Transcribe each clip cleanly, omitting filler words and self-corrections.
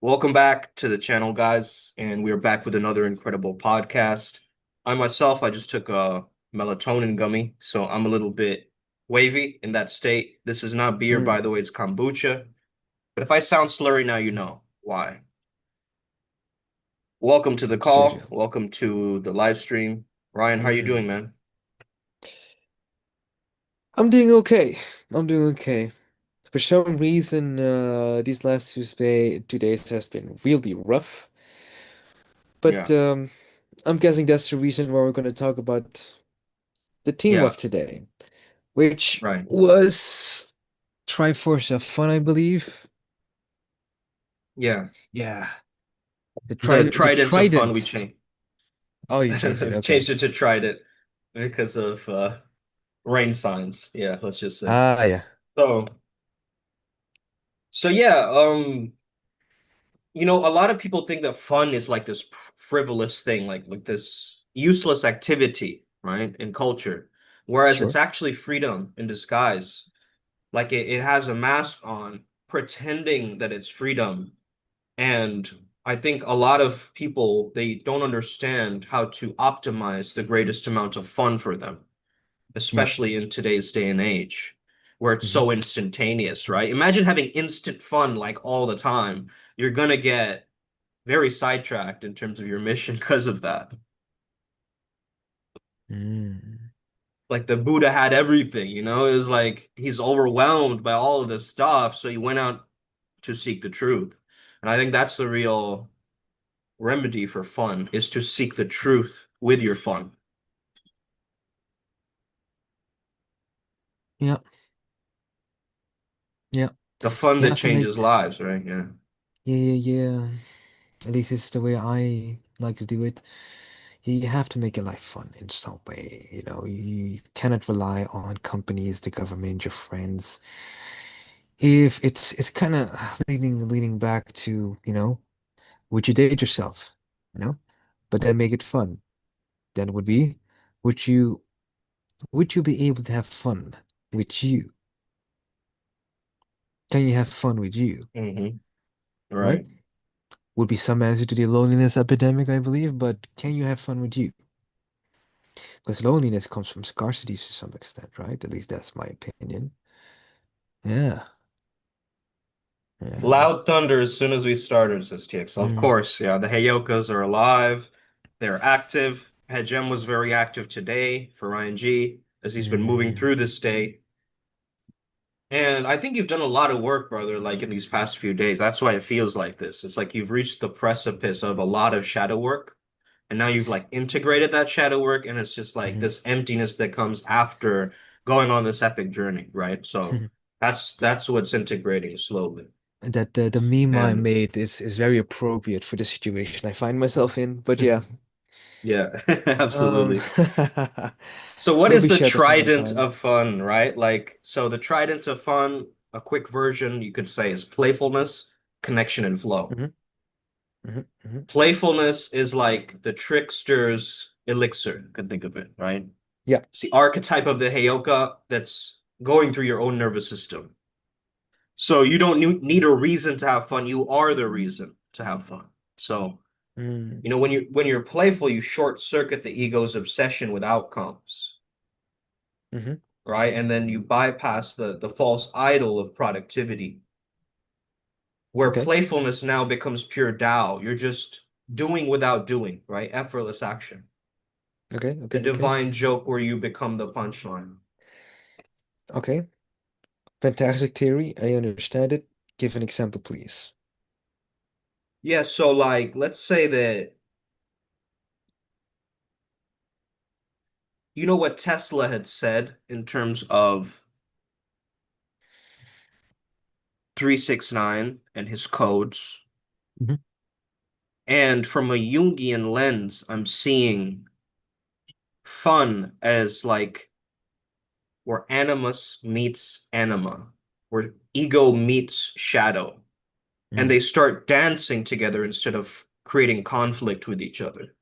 Welcome back to the channel, guys, and we are back with another incredible podcast. I just took a melatonin gummy, so I'm a little bit wavy in that state. This is not beer, by the Mm, way, it's kombucha. But if I sound slurry now, you know why. Welcome to the call. Sergio. Welcome to the live stream. Ryan, how are you doing, Mm. man? I'm doing okay. I'm doing okay. For some reason, these last two days has been really rough. But Yeah, I'm guessing that's the reason why we're going to talk about the team yeah, of today, which right. was Triforce of Fun, I believe. Yeah. Yeah, The the tridents of fun we Trident. changed. Oh, you changed it. Changed Okay. it to trident because of rain signs. Yeah, let's just say. Ah, yeah. So So yeah, a lot of people think that fun is like this frivolous thing, like this useless activity, right, in culture, whereas it's Sure. actually freedom in disguise. Like it has a mask on, pretending that it's freedom. And I think a lot of people they don't understand how to optimize the greatest amount of fun for them, Yeah. especially in today's day and age where it's hmm so instantaneous, right? Imagine having instant fun like all the time. You're gonna get very sidetracked in terms of your mission because of that. Mm. Like the Buddha had everything, it was like he's overwhelmed by all of this stuff, so he went out to seek the truth. And I think that's the real remedy for fun is to seek the truth with your fun. Yeah. Yeah. The fun You that have to changes make. lives, right? Yeah. Yeah, yeah, yeah. At least it's the way I like to do it. You have to make your life fun in some way. You cannot rely on companies, the government, your friends. If it's kind of leading back to, would you date yourself? You know, but then make it fun. Then would be, would you would you be able to have fun with you? Can you have fun with you? Hmm. Right? Right. Would be some answer to the loneliness epidemic, I believe, but can you have fun with you? Because loneliness comes from scarcity to some extent, right? At least that's my opinion. Yeah, yeah. Loud thunder as soon as we started, says TX. So of Mm, course, yeah, the Heyokas are alive. They're active. Hedgem was very active today for ING as he's been moving mm, through this day. And I think you've done a lot of work, brother, like in these past few days. That's why it feels like this. It's like you've reached the precipice of a lot of shadow work. And now you've like integrated that shadow work, and it's just like mhm. this emptiness that comes after going on this epic journey, right? So that's what's integrating slowly. That the meme I And made is very appropriate for the situation I find myself in. But yeah, yeah, um, absolutely. So what maybe is the share that some other trident time. of fun, right? Like, so the trident of fun, a quick version you could say is playfulness, connection, and flow. hmm hmm Playfulness is like the trickster's elixir, you can think of it, right? Yeah. It's the archetype of the Heyoka that's going through your own nervous system. So you don't need a reason to have fun. You are the reason to have fun. So Mm, when you're playful, you short circuit the ego's obsession with outcomes, hmm right? And then you bypass the false idol of productivity, where Okay. playfulness now becomes pure Tao. You're just doing without doing, right? Effortless action. Okay. The Okay. Okay. divine joke where you become the punchline. Okay. Fantastic theory. I understand it. Give an example, please. Yeah, so like let's say that you know what Tesla had said in terms of 369 and his codes. hmm And from a Jungian lens, I'm seeing fun as like where animus meets anima, where ego meets shadow, and Mm, they start dancing together instead of creating conflict with each other.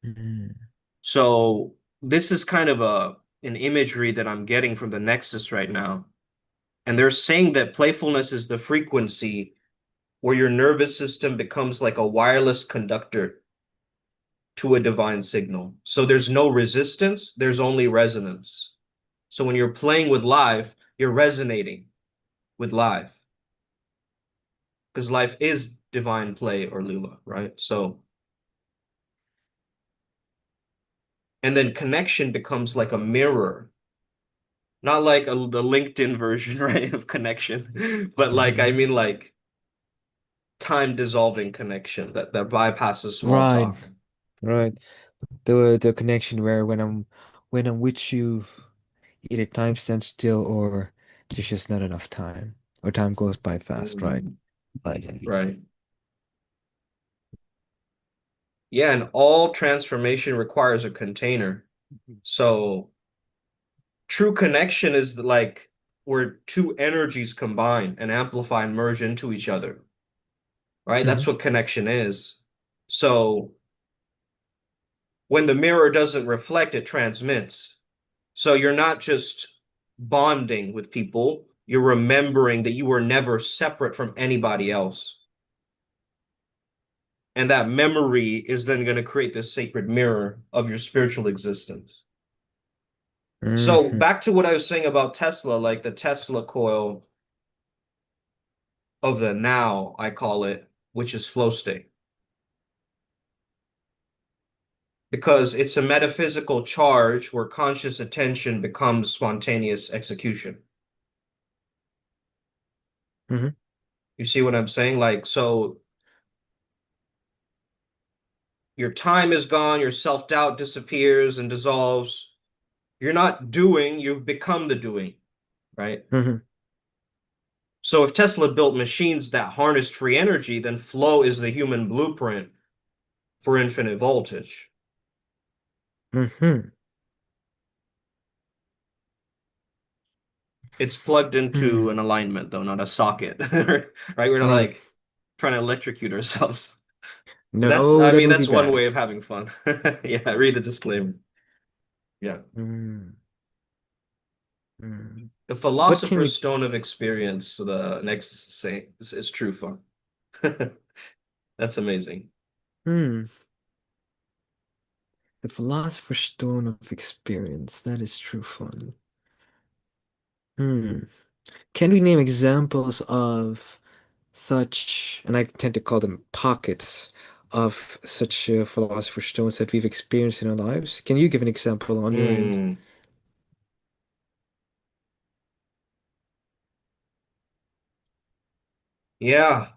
mm, So this is kind of a an imagery that I'm getting from the Nexus right now. And they're saying that playfulness is the frequency where your nervous system becomes like a wireless conductor to a divine signal. So there's no resistance, there's only resonance. So when you're playing with life, you're resonating with life because life is divine play or lula, right? So, and then connection becomes like a mirror, not like the LinkedIn version, right, of connection, but like, I Mhm. mean, like time dissolving connection that bypasses small Right, talk. right. The connection where when I'm with you, either time stands still or there's just not enough time. Or time goes by fast, right? Mm, Like, right. Yeah, and all transformation requires a container. So true connection is like where two energies combine and amplify and merge into each other, right? That's Mhm. what connection is. So when the mirror doesn't reflect, it transmits. So you're not just bonding with people, you're remembering that you were never separate from anybody else. And that memory is then going to create this sacred mirror of your spiritual existence. So Mhm. back to what I was saying about Tesla, like the Tesla coil of the now, I call it, which is flow state, because it's a metaphysical charge where conscious attention becomes spontaneous execution. Mhm. You see what I'm saying? Like, so your time is gone, your self-doubt disappears and dissolves. You're not doing, you've become the doing, right? Mhm. So if Tesla built machines that harnessed free energy, then flow is the human blueprint for infinite voltage. Mhm. It's plugged into Hmm. an alignment, though, not a socket, right? We're not Right. like trying to electrocute ourselves. That's, No, I that mean, would be that's one bad. way of having fun. Yeah, read the disclaimer. Yeah. Mm. Mm. The But can Philosopher's you Stone of Experience, the next saint, is true fun. That's amazing. hmm the Philosopher's Stone of Experience, that is true fun. Hmm. Can we name examples of such, and I tend to call them pockets of such Philosopher's Stones that we've experienced in our lives? Can you give an example on your end? Hmm. Yeah.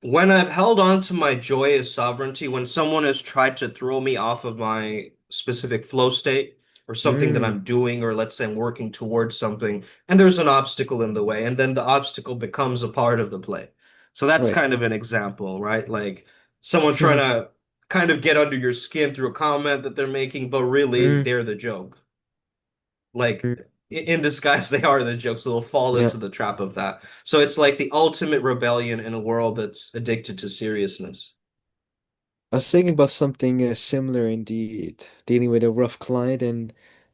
When I've held on to my joyous sovereignty, when someone has tried to throw me off of my specific flow state or something that Mm, I'm doing, or let's say I'm working towards something, and there's an obstacle in the way, and then the obstacle becomes a part of the play. So that's right. kind of an example, right? Like someone trying to kind of get under your skin through a comment that they're making, but really Mm, they're the joke. Like mm, in disguise, they are the joke, so they'll fall yeah. into the trap of that. So it's like the ultimate rebellion in a world that's addicted to seriousness. I was thinking about something similar indeed, dealing with a rough client and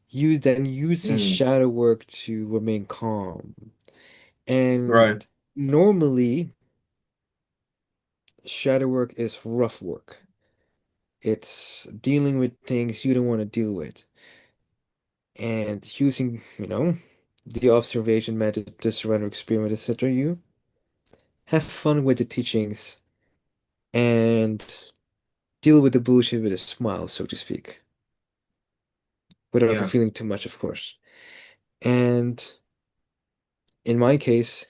using Mm, shadow work to remain calm. And right. normally, shadow work is rough work. It's dealing with things you don't want to deal with. And using, the observation method, the surrender experiment, etc. You have fun with the teachings and deal with the bullshit with a smile, so to speak, without Yeah. revealing too much, of course. And in my case,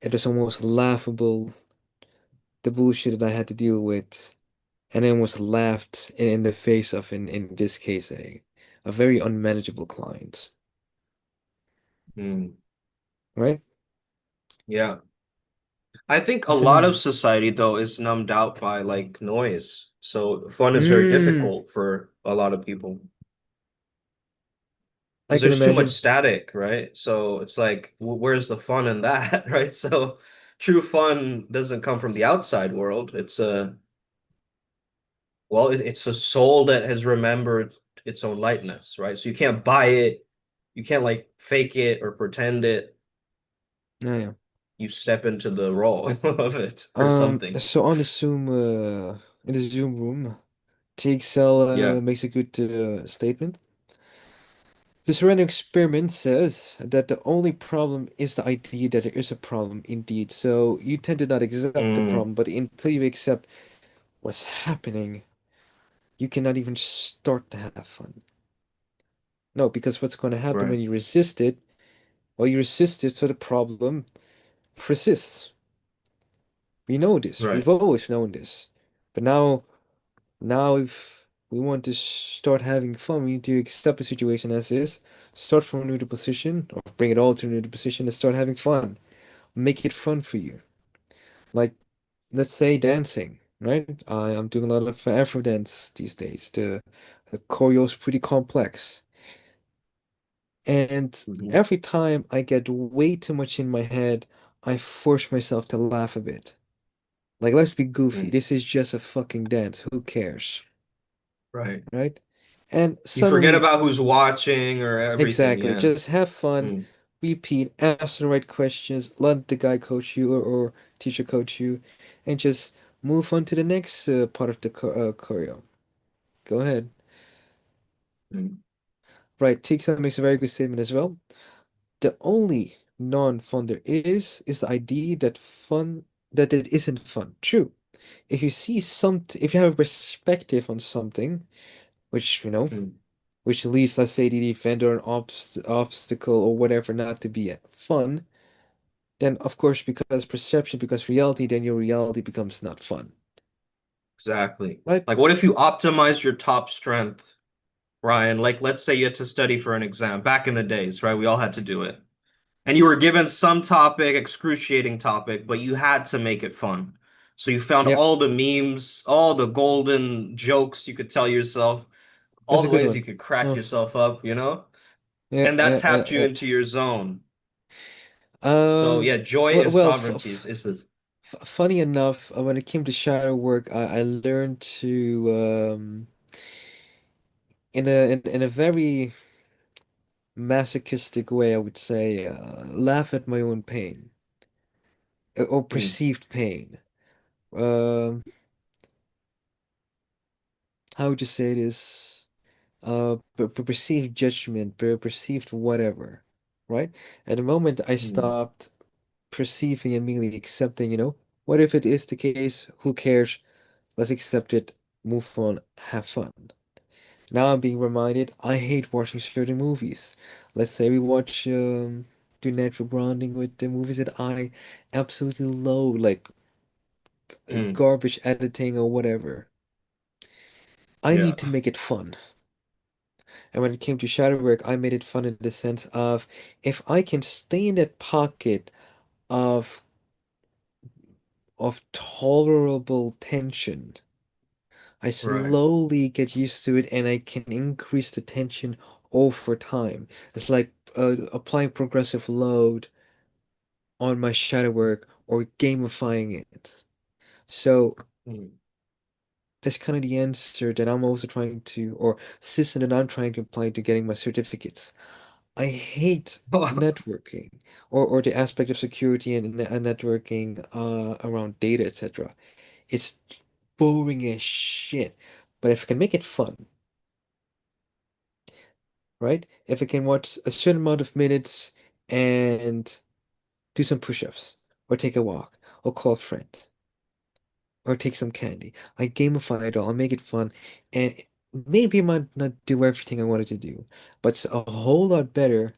it was almost laughable, the bullshit that I had to deal with, and I almost laughed in the face of, in this case, a very unmanageable client, Mm, right? yeah. I think a It's lot of an society, though, is numbed out by like noise. So fun is very mm, difficult for a lot of people I because can there's too much imagine. static, right? So it's like, where's the fun in that, right? So true fun doesn't come from the outside world. It's a Well, it's a soul that has remembered its own lightness, right? So you can't buy it, you can't like fake it or pretend it. Yeah, yeah. you step into the role of it or something. So on the Zoom, in the Zoom room, TXL Yeah. makes a good statement. This random experiment says that the only problem is the idea that there is a problem indeed. So you tend to not accept the Mm, problem, but until you accept what's happening, you cannot even start to have fun. No, because what's going to happen right. when you resist it, well, you resist it, so the problem persists. We know this. We've Right. always known this. But now if we want to start having fun, we need to accept the situation as is, start from a neutral position, or bring it all to a neutral position and start having fun. Make it fun for you. Like, let's say dancing, right? I'm doing a lot of Afro dance these days. The choreo is pretty complex. And Mhm. every time I get way too much in my head, I force myself to laugh a bit. Like, let's be goofy. Mm, This is just a fucking dance. Who cares? right. Right? And You forget suddenly, about who's watching or everything. exactly, Yeah. just have fun, Mm, repeat, ask the right questions, let the guy coach you or teacher coach you, and just move on to the next part of the choreo. Go ahead. mm, Right, Tixan makes a very good statement as well. The only non-fun there is the idea that fun that it isn't fun. True. If you see something, if you have a perspective on something, which mm. which leads, let's say, the defender an obstacle or whatever not to be fun, then of course, because perception, because reality, then your reality becomes not fun, Exactly. right? Like, what if you optimize your top strength, Ryan? Like, let's say you had to study for an exam back in the days, right? We all had to do it. And you were given some topic, excruciating topic, but you had to make it fun. So you found Yeah, all the memes, all the golden jokes you could tell yourself, all that's a the good ways you one. could crack Oh, yourself up, you know? yeah, And that tapped you into your zone. So Um, yeah, joy well, and well, sovereignty is the funny enough, when it came to shadow work, I learned to in a very masochistic way, I would say, laugh at my own pain or mm, perceived pain. Um, how would you say this? Perceived judgment, perceived whatever, right? At the moment I mm, stopped perceiving and merely accepting, what if it is the case? Who cares? Let's accept it, move on, have fun. Now I'm being reminded I hate watching certain movies. Let's say we watch do natural bonding with the movies that I absolutely loathe, like mm, garbage editing or whatever. I yeah, need to make it fun. And when it came to shadow work, I made it fun in the sense of if I can stay in that pocket of tolerable tension, I right. slowly get used to it and I can increase the tension over time. It's like applying progressive load on my shadow work or gamifying it. So Mm. that's kind of the answer that I'm also trying to, or system that I'm trying to apply to getting my certificates. I hate networking or the aspect of security and networking around data, etc. It's boring as shit. But if I can make it fun, right? If I can watch a certain amount of minutes and do some push-ups, or take a walk, or call a friend, or take some candy, I gamify it all, I make it fun, and maybe I might not do everything I wanted to do, but it's a whole lot better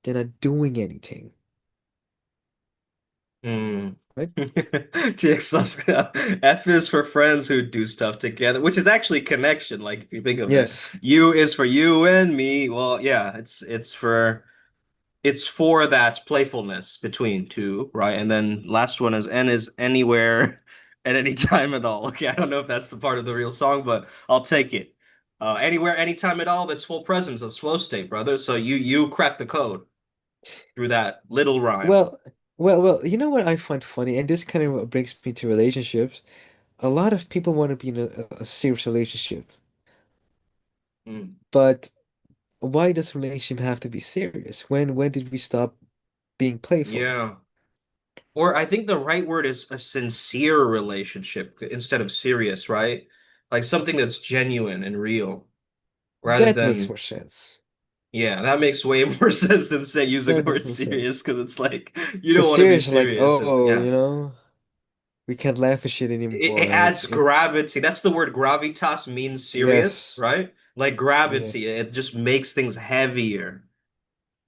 than not doing anything, Mm. right? F is for friends who do stuff together, which is actually connection. Like if you think of it, Yes. U is for you and me. Well, yeah, it's for that playfulness between two, right? And then last one is N is anywhere at any time at all. Okay, I don't know if that's the part of the real song, but I'll take it. Anywhere, anytime at all, that's full presence, that's flow state, brother. So you crack the code through that little rhyme. Well, you know what I find funny, and this kind of brings me to relationships. A lot of people want to be in a serious relationship, Mm. but why does a relationship have to be serious? When did we stop being playful? Yeah. or I think the right word is a sincere relationship instead of serious, right? Like something that's genuine and real rather That makes than, more sense. yeah, that makes way more sense than say using the That makes word more serious sense. because it's like you don't Because want to be serious, like, serious. And oh, yeah, we can't laugh at shit it anymore. adds gravity. That's the word gravitas means serious, Yes, right? Like gravity, yes. it just makes things heavier.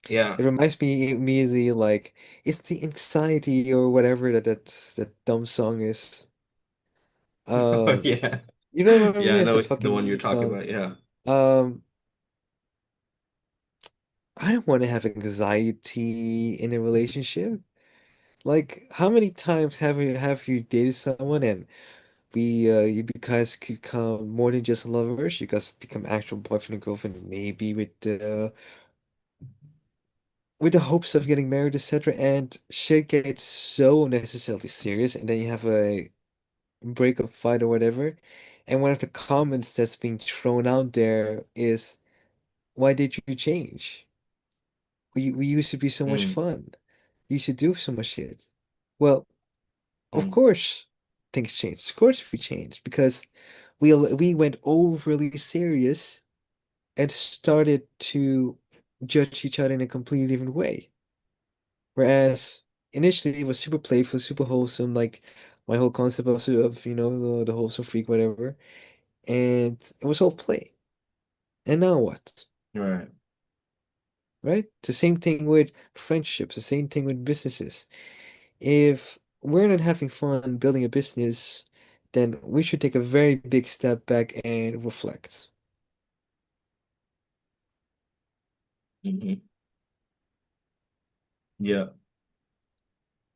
Yeah. It reminds me immediately, like, it's the anxiety or whatever that dumb song is. Oh, Um, yeah. you know what I Yeah, mean? I It's know that the one fucking you're meme talking song. about. Yeah. Um, I don't want to have anxiety in a relationship. Like, how many times have you dated someone and you guys could become more than just lovers? You guys become actual boyfriend and girlfriend, maybe with the hopes of getting married, etc. And shit gets so unnecessarily serious, and then you have a breakup fight or whatever. And one of the comments that's being thrown out there is, "Why did you change? We used to be so much Mm, fun. You used to do so much shit." Well, of mm, course, things changed. Of course, we changed because we went overly serious and started to judge each other in a completely different way. Whereas initially it was super playful, super wholesome, like my whole concept of the wholesome freak, whatever, and it was all play. And now what? right. Right? The same thing with friendships, the same thing with businesses. If we're not having fun building a business, then we should take a very big step back and reflect. Hmm. Yeah.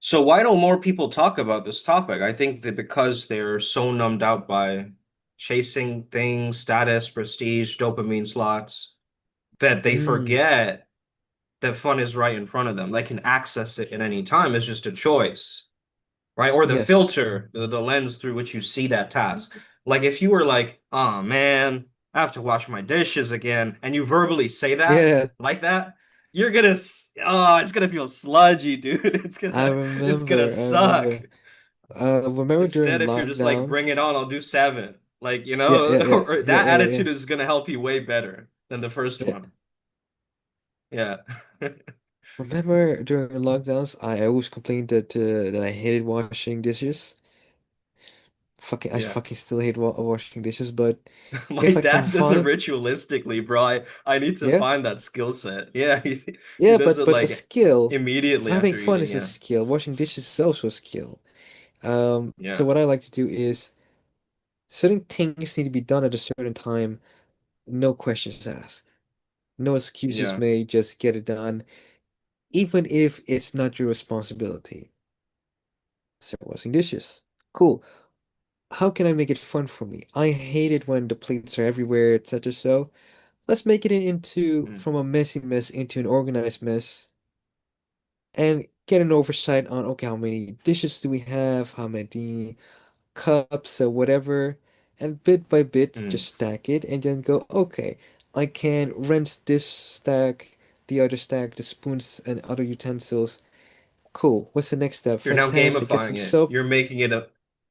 So why don't more people talk about this topic? I think that because they're so numbed out by chasing things, status, prestige, dopamine slots, that they Mm, forget that fun is right in front of them. They can access it at any time. It's just a choice, right? Or the yes. filter, the lens through which you see that task. Like if you were like, oh man, I have to wash my dishes again, and you verbally say that Yeah, like that, you're gonna, oh, it's gonna feel sludgy, dude. I It's gonna remember. I suck. remember. Remember during Instead, if you're just like, bring it lockdowns? on, I'll do seven. Like, Yeah, yeah, yeah, or yeah, that yeah, yeah. attitude is gonna help you way better than the first Yeah. one. Yeah. Remember during lockdowns, I always complained that I hated washing dishes. I Yeah. fucking still hate washing dishes, but My if I can dad does it find, ritualistically, bro. I need to yeah, find that skill set. Yeah, he yeah, does but it but a like skill. immediately Having after fun eating. is a Yeah. skill. Washing dishes is also a skill. So Yeah. what I like to do is certain things need to be done at a certain time, no questions asked, no excuses Yeah. made, just get it done, even if it's not your responsibility. So washing dishes, cool. How can I make it fun for me? I hate it when the plates are everywhere, etc. So let's make it into Mm. from a messy mess into an organized mess and get an oversight on okay, how many dishes do we have, how many cups or whatever, and bit by bit Mm. just stack it and then go, okay, I can rinse this stack, the other stack, the spoons and other utensils. Cool. What's the next step? You're now Fantastic. Get some gamifying it. soap.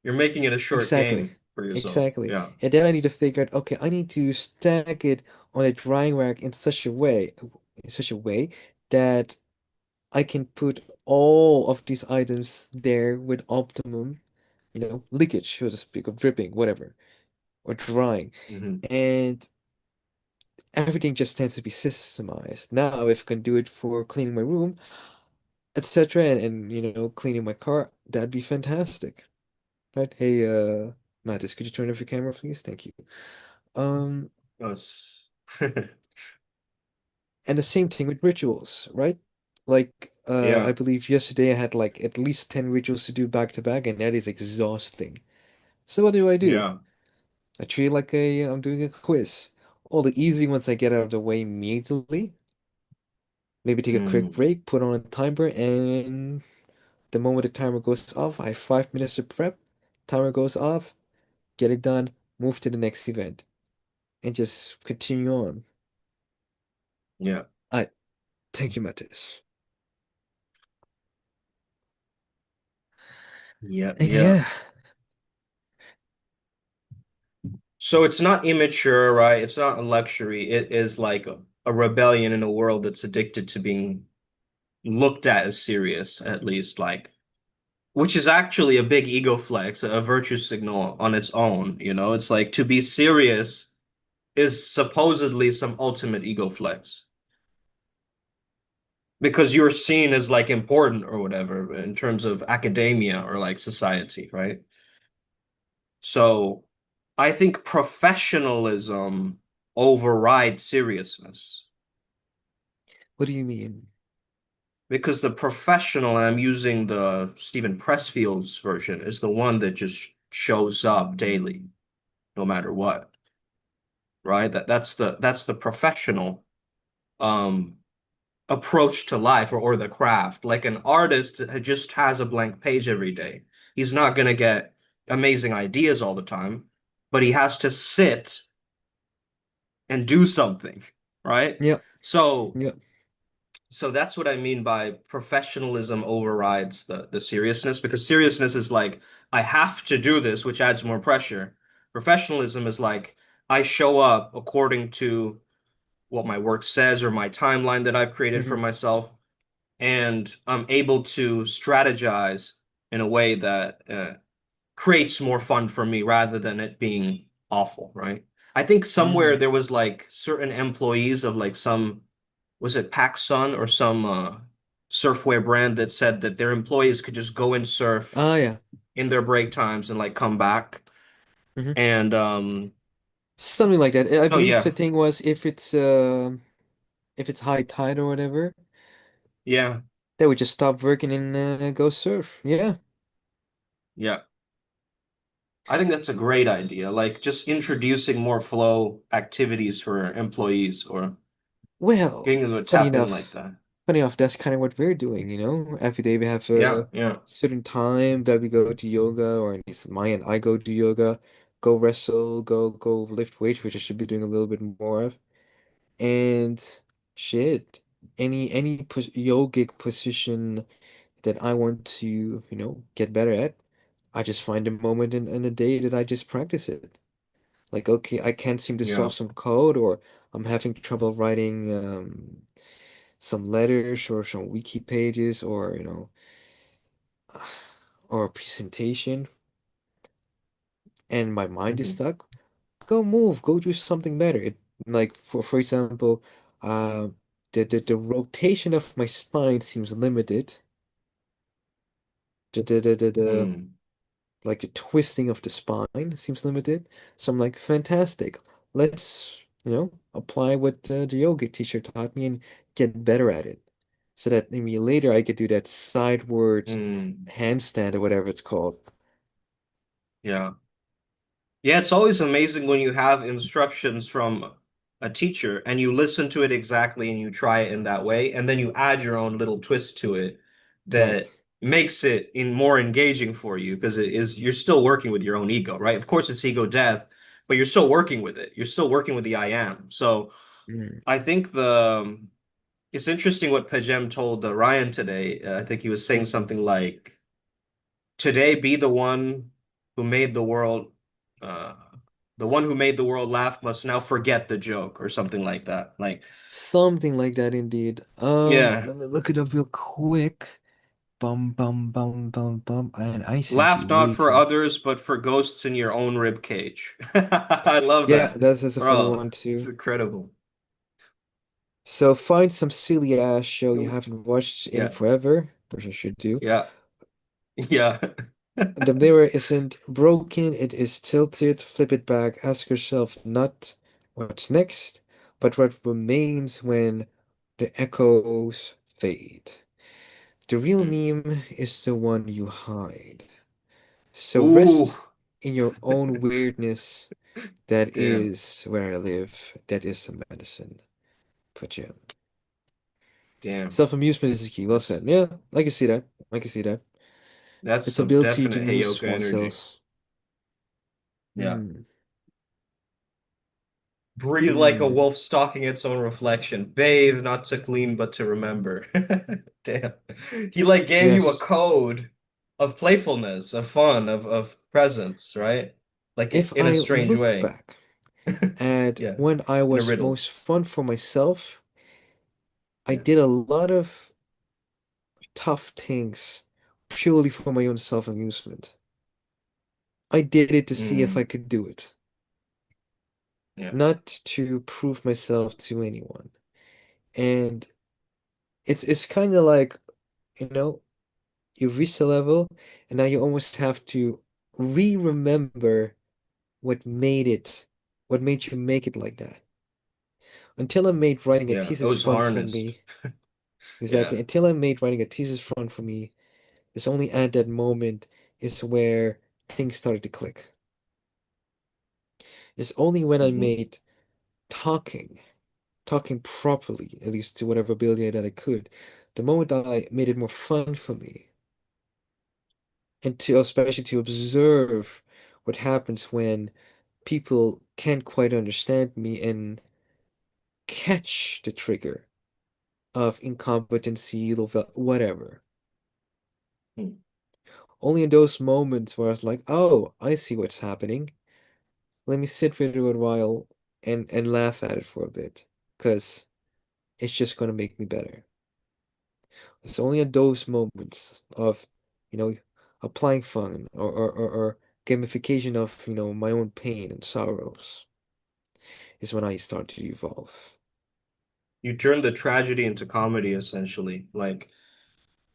You're making it a short Exactly. game for yourself. Exactly. Yeah. And then I need to figure out, okay, I need to stack it on a drying rack in such a way that I can put all of these items there with optimum, leakage, so to speak, of dripping, whatever, or drying. Hmm. And everything just tends to be systemized. Now, if I can do it for cleaning my room, etc., and cleaning my car, that'd be fantastic. Right? Hey, Mattis, could you turn off your camera, please? Thank you. Um, Us. and the same thing with rituals, right? Like, I Yeah. believe yesterday I had like at least 10 rituals to do back to back, and that is exhausting. So what do? Yeah. I treat it like I'm doing a quiz. All the easy ones I get out of the way immediately. Maybe take a quick Mm. break, put on a timer, and the moment the timer goes off, I have 5 minutes to prep. Timer goes off, get it done, move to the next event, and just continue on. Yeah. I thank you, Mattis. Yeah, And yeah. yeah, So it's not immature, right? It's not a luxury. It is like a rebellion in a world that's addicted to being looked at as serious, at least, like, which is actually a big ego flex, a virtue signal on its own, you know? It's like to be serious is supposedly some ultimate ego flex because you're seen as like important or whatever in terms of academia or like society, right? So I think professionalism overrides seriousness what do you mean? because the professional, and I'm using the Stephen Pressfield's version, is the one that just shows up daily, no matter what, right? That's the professional um approach to life or the craft. Like an artist just has a blank page every day. He's not gonna get amazing ideas all the time, but he has to sit and do something, right? Yeah, So yeah. so that's what I mean by professionalism overrides the seriousness because seriousness is like I have to do this, which adds more pressure. Professionalism is like I show up according to what my work says or my timeline that I've created for Hmm. myself, and I'm able to strategize in a way that creates more fun for me rather than it being awful, right? I think somewhere Mm. there was like certain employees of like some, was it PacSun or some surfwear brand that said that their employees could just go and surf Ah, yeah. in their break times and like come back. Hmm. And Something like that. I oh believe the yeah, thing was if it's high tide or whatever, yeah, they would just stop working and go surf. Yeah. yeah. I think that's a great idea. Like just introducing more flow activities for employees or Well, getting them to tap in like that. funny enough, that's kind of what we're doing, you know? Every day we have Yeah, a yeah. certain time that we go to yoga, or at least Maya and I go to yoga, go wrestle, go lift weights, which I should be doing a little bit more of. And shit, any pos yogic position that I want to, get better at, I just find a moment in a day that I just practice it. Like, okay, I can't seem to Yeah. solve some code, or I'm having trouble writing some letters or some wiki pages, or or a presentation, and my mind is Hmm. stuck. Go move, go do something better. Like for example, uh, the rotation of my spine seems limited. The Mm. like the twisting of the spine seems limited. So I'm like, fantastic. Let's, apply what the yoga teacher taught me and get better at it. So that maybe later I could do that sideward Mm. handstand or whatever it's called. Yeah. Yeah, it's always amazing when you have instructions from a teacher and you listen to it exactly and you try it in that way, and then you add your own little twist to it Right. that makes it in more engaging for you because it is you're still working with your own ego, right? Of course, it's ego death, but you're still working with it. You're still working with the I am. So Mm. I think the it's interesting what Pajem told Ryan today. I think he was saying something like, "Today, be uh, the one who made the world laugh must now forget the joke," or something like that. Like, Something like that indeed. yeah, Let me look it up real quick. Bum bum bum bum bum. And I sent you laugh not way for too. others, but for ghosts in your own rib cage. I love Yeah, that, that's a funny bro. one It's too. incredible. So find some silly ass show you haven't watched in Yeah, forever, which I should do. yeah, yeah. The mirror isn't broken, it is tilted. Flip it back. Ask yourself not what's next, but what remains when the echoes fade. The real Mm. meme is the one you hide. So Ooh, rest in your own weirdness. That damn. is where I live. That is the medicine. Put you. Damn. Self-amusement is the key. Well That's said. Yeah, I can see that. I can see that. that's Its some ability to definite amuse Heyoka energy. oneself. Yeah. Hmm. Breathe like a Hmm. wolf stalking its own reflection. Bathe not to clean but to remember. Damn. He like gave you a Yes. code of playfulness, of fun, of presence, right? Like If in a I strange look way. back at Yeah, when I in a was riddle. most fun for myself, I Yeah. did a lot of tough things purely for my own self-amusement. I did it to see if I Mm, could do it, yeah. not to prove myself to anyone. And it's kind of like, you know, you reach a level and now you almost have to re-remember what made it, what made you make it like that. Until I made writing a Yeah. It thesis was fun for harnessed. me, exactly, Yeah. until I made writing a thesis fun for me, it's only at that moment is where things started to click. It's only when I Hmm. made talking, talking properly, at least to whatever ability that I could, the moment I made it more fun for me, and to especially to observe what happens when people can't quite understand me and catch the trigger of incompetency, whatever. Only in those moments where I was like, oh, I see what's happening. Let me sit with it a while and laugh at it for a bit, because it's just gonna make me better. It's only in those moments of, you know, applying fun or gamification of, my own pain and sorrows is when I start to evolve. You turn the tragedy into comedy, essentially. Like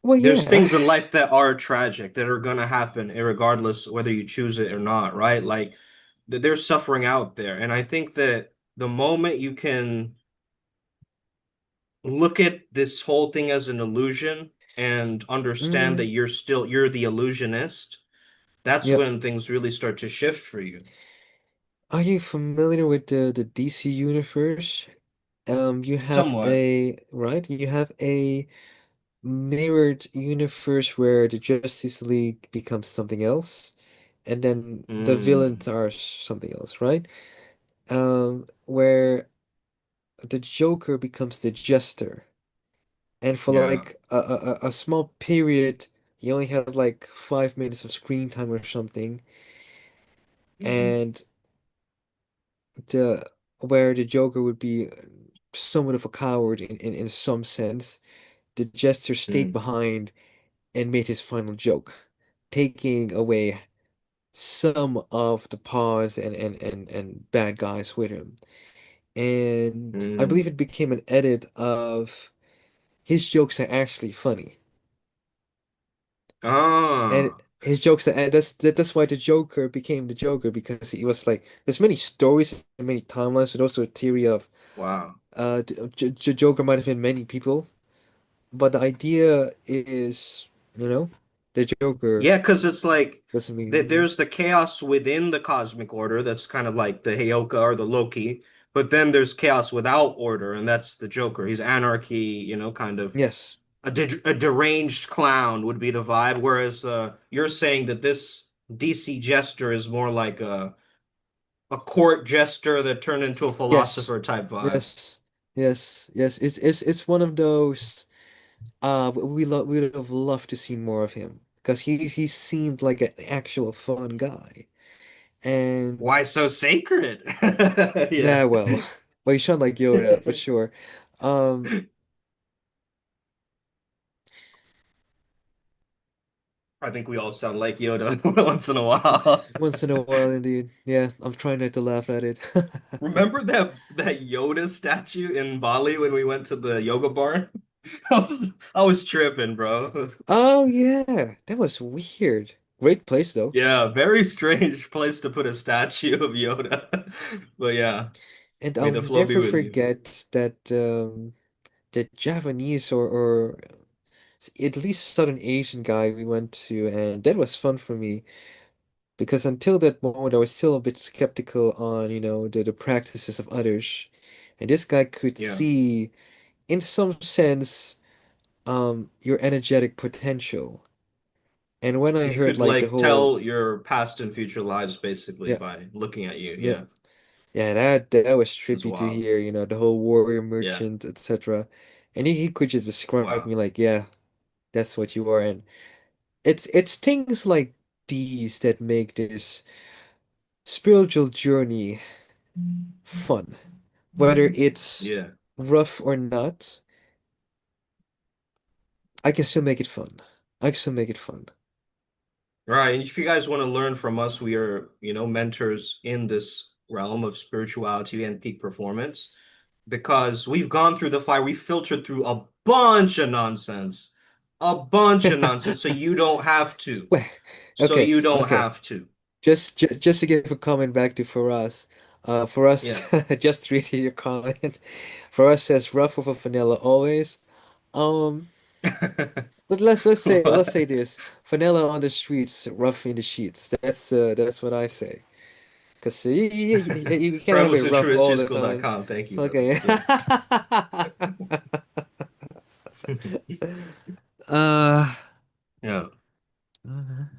Well, there's yeah. things in life that are tragic, that are gonna happen, regardless whether you choose it or not, right? Like there's suffering out there. And I think that the moment you can look at this whole thing as an illusion and understand that Mm, you're the illusionist, that's yep. when things really start to shift for you. Are you familiar with the DC universe? You have Somewhat. you have a mirrored universe where the Justice League becomes something else, and then the villains Mm, are something else, right? Where the Joker becomes the Jester, and for yeah. like a small period, he only has like 5 minutes of screen time or something, Hmm. and the where the Joker would be somewhat of a coward in some sense, the Jester stayed Mm, behind and made his final joke, taking away some of the pawns and bad guys with him. And I believe mm. it became an edit of his jokes are actually funny. And Ah, his jokes are, and that's why the Joker became the Joker, because he was like there's many stories and many timelines. There's also a theory of wow. the Joker might have been many people, but the idea is, the Joker Yeah, because it's like doesn't mean that there's the chaos within the cosmic order that's kind of like the Heyoka or the Loki, but then there's chaos without order, and that's the Joker. He's anarchy, kind of yes, a deranged clown would be the vibe. Whereas you're saying that this DC jester is more like a court jester that turned into a yes, philosopher type vibe. yes, yes. It's one of those. We would have loved to see more of him because he seemed like an actual fun guy. And Why so sacred? Yeah. yeah, well, well, he shot like Yoda for sure. Um, I think we all sound like Yoda once in a while. once in a while, indeed. Yeah, I'm trying not to laugh at it. Remember that Yoda statue in Bali when we went to the yoga barn? I was tripping, bro. Oh yeah, that was weird. Great place though. Yeah, very strange place to put a statue of Yoda. But yeah, And may I'll the flow be never with you. forget that the Japanese or at least Southern Asian guy we went to, and that was fun for me because until that moment I was still a bit skeptical on, the practices of others. And this guy could Yeah. see, in some sense, your energetic potential. And when I He heard could like the like whole, tell your past and future lives basically yeah, by looking at you. yeah, Yeah. yeah, that was That's trippy to wild. hear, the whole warrior Yeah. merchant, etc. And he could just describe Wow. me like, yeah, that's what you are. And it's things like these that make this spiritual journey fun. Whether it's Yeah. rough or not, I can still make it fun. I can still make it fun. Right. And if you guys want to learn from us, we are, mentors in this realm of spirituality and peak performance because we've gone through the fire. We filtered through a bunch of nonsense, a bunch of nonsense. So you don't have to. Well, So okay, you don't okay. have to. Just to give a comment back to for us, Yeah. just reading your comment. For us says rough with a vanilla always. Um, but let's say What? this: vanilla on the streets, rough in the sheets. That's what I say. Cause you can't have Primal it rough Sutra all the time. history.com. Thank you, brother. Okay. Yeah. Uh. Yeah. Mhm.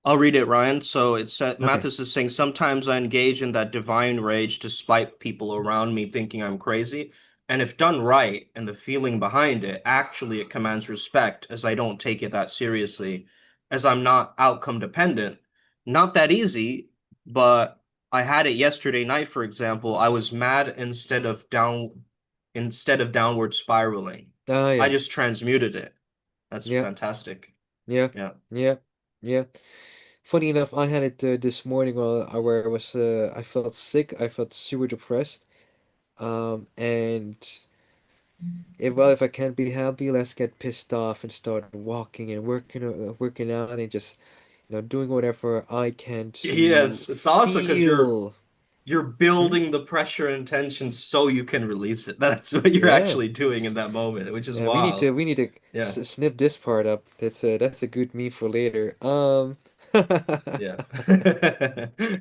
I'll read it, Ryan. So it said Okay. Mathis is saying sometimes I engage in that divine rage despite people around me thinking I'm crazy. And if done right and the feeling behind it, actually it commands respect as I don't take it that seriously, as I'm not outcome dependent. Not that easy, but I had it yesterday night, for example. I was mad instead of downward spiraling. Oh I yeah. just transmuted it. That's Yeah. fantastic. Yeah. Yeah. Yeah. Yeah. Funny enough, I had it this morning where I felt sick. I felt super depressed. And if I can't be happy, let's get pissed off and start walking and working out and just doing whatever I can to Yes, it's also because feel. you're Hmm? building the pressure and tension so you can release it. That's what you're Yeah. actually doing in that moment, which is Yeah, wild. we need to Yeah, snip this part up. That's a good meme for later. yeah,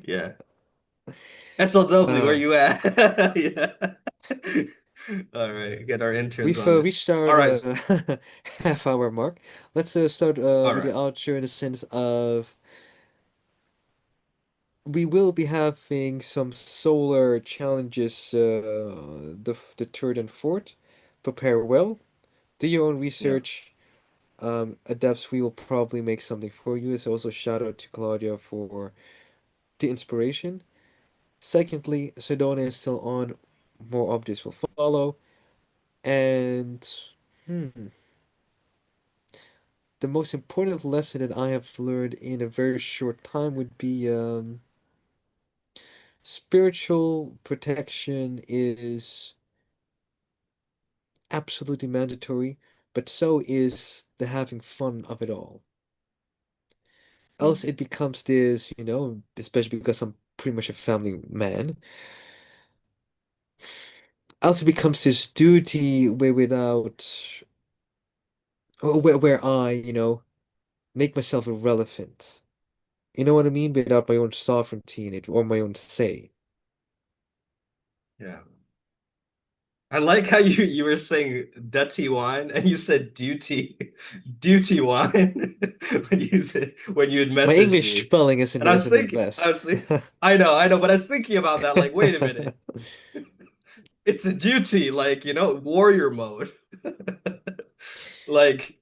yeah. SLW, where uh, you at? Yeah. All right, get our interns we've on it. reached our All right, half-hour mark. Let's start all with the right. outro in the sense of we will be having some solar challenges the third and fourth. Prepare well. Do your own Yeah, research. Adapts, we will probably make something for you. It's also shout out to Claudia for the inspiration. Secondly, Sedona is still on. More updates will follow. And hmm, the most important lesson that I have learned in a very short time would be spiritual protection is absolutely mandatory, but so is the having fun of it all. Else it becomes this, especially because I'm pretty much a family man, else it becomes this duty where I, make myself irrelevant. You know what I mean? Without my own sovereignty in it or my own say. yeah. I like how you were saying dirty wine and you said duty wine when you had My messaged English me. spelling And isn't the best. I know, but I was thinking about that, like, wait a minute. It's a duty, like, warrior mode. Like,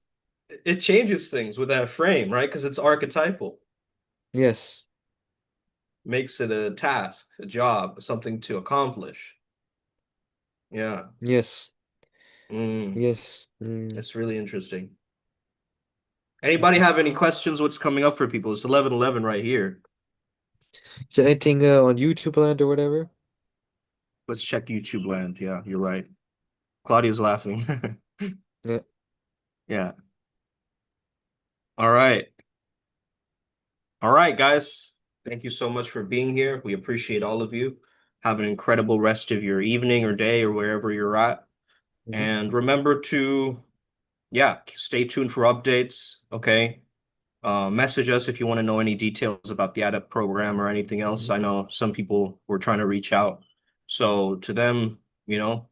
it changes things with that frame, right? Because it's archetypal, Yes. makes it a task, a job, something to accomplish. Yeah. Yes. Mm, Yes. Mm. it's really interesting. Anybody have any questions? What's coming up for people? It's 11:11 right here. Is there anything on YouTube land or whatever? Let's check YouTube land. Yeah, you're right. Claudia's laughing. Yeah. Yeah. All right. All right, guys. Thank you so much for being here. We appreciate all of you. Have an incredible rest of your evening or day or wherever you're at. Mhm. And remember to, yeah, stay tuned for updates. Okay. Message us if you want to know any details about the ADAPT program or anything else. Mhm. I know some people were trying to reach out. So to them,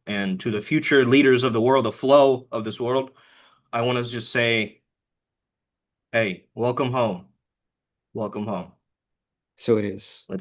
and to the future leaders of the world, the flow of this world, I want to just say, hey, welcome home. Welcome home. So it is. Let's